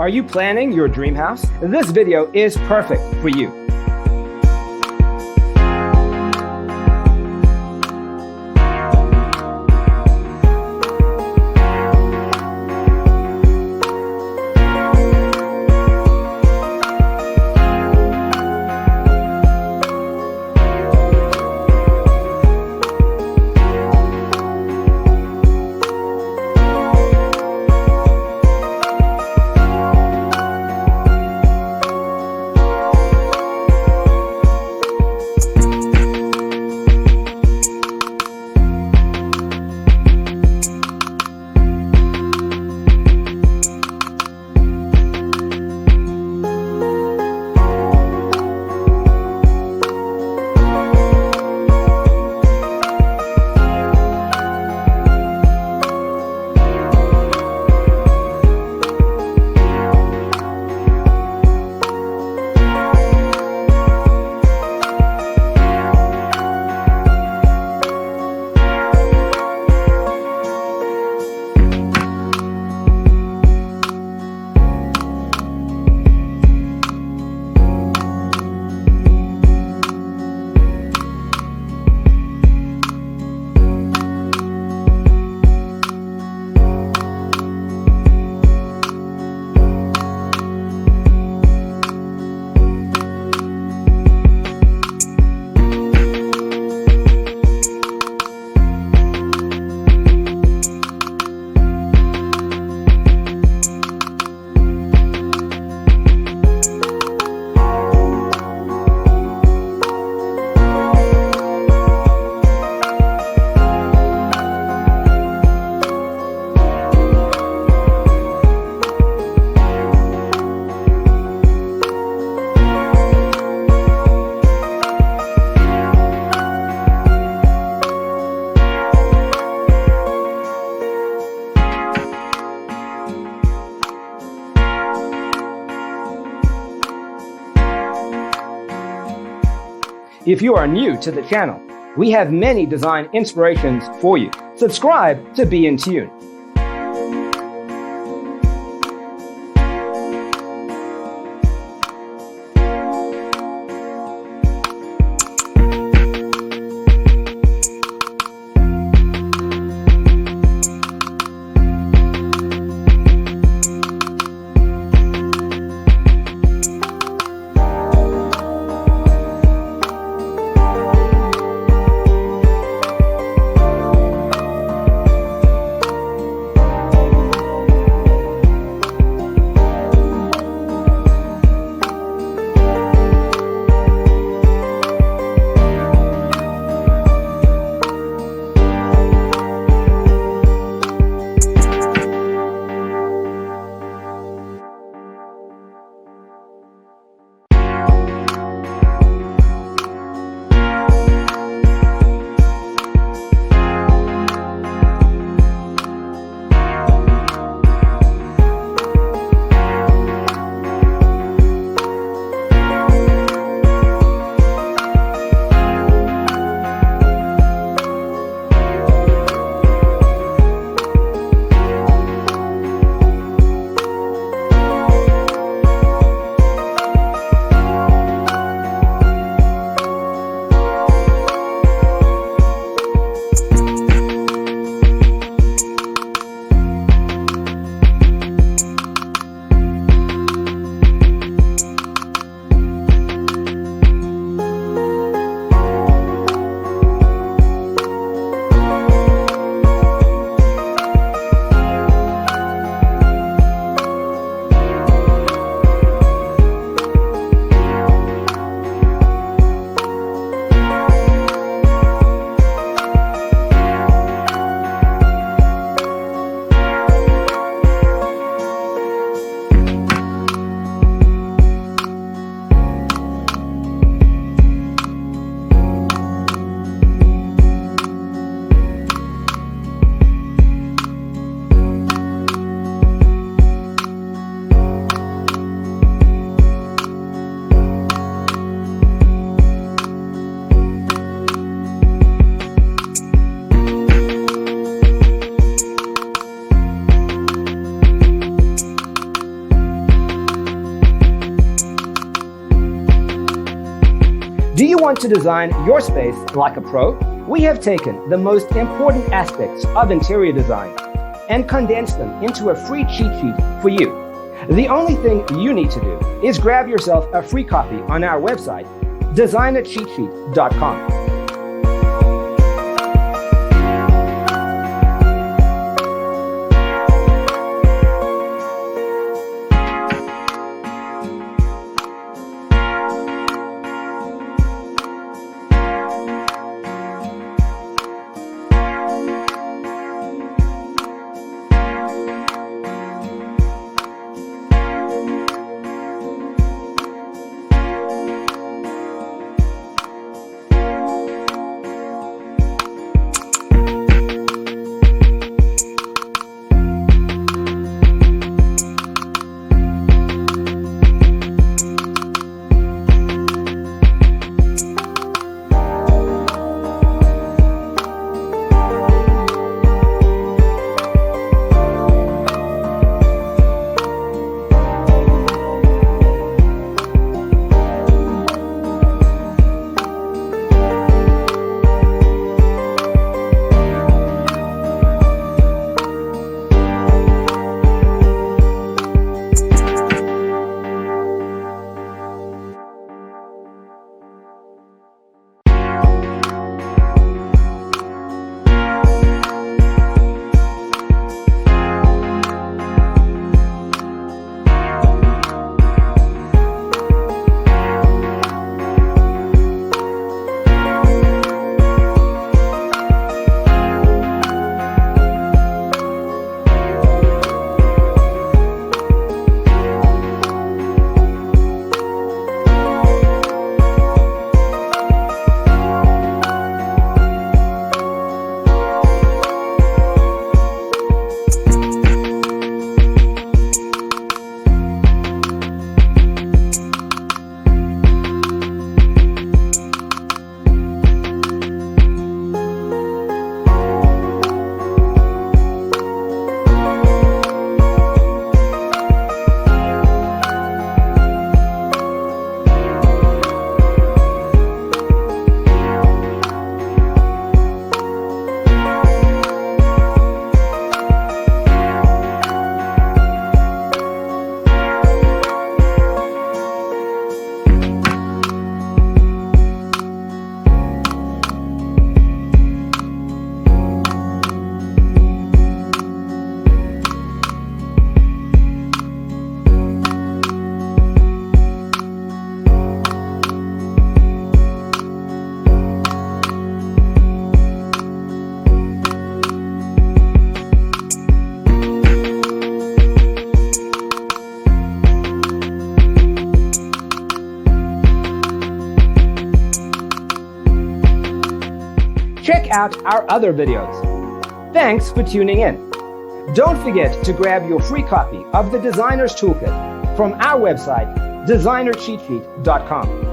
Are you planning your dream house? This video is perfect for you. If you are new to the channel, we have many design inspirations for you. Subscribe to be in tune. Do you want to design your space like a pro? We have taken the most important aspects of interior design and condensed them into a free cheat sheet for you. The only thing you need to do is grab yourself a free copy on our website, designercheatsheet.com. Check out our other videos. Thanks for tuning in. Don't forget to grab your free copy of the Designer's Toolkit from our website, designercheatsheet.com.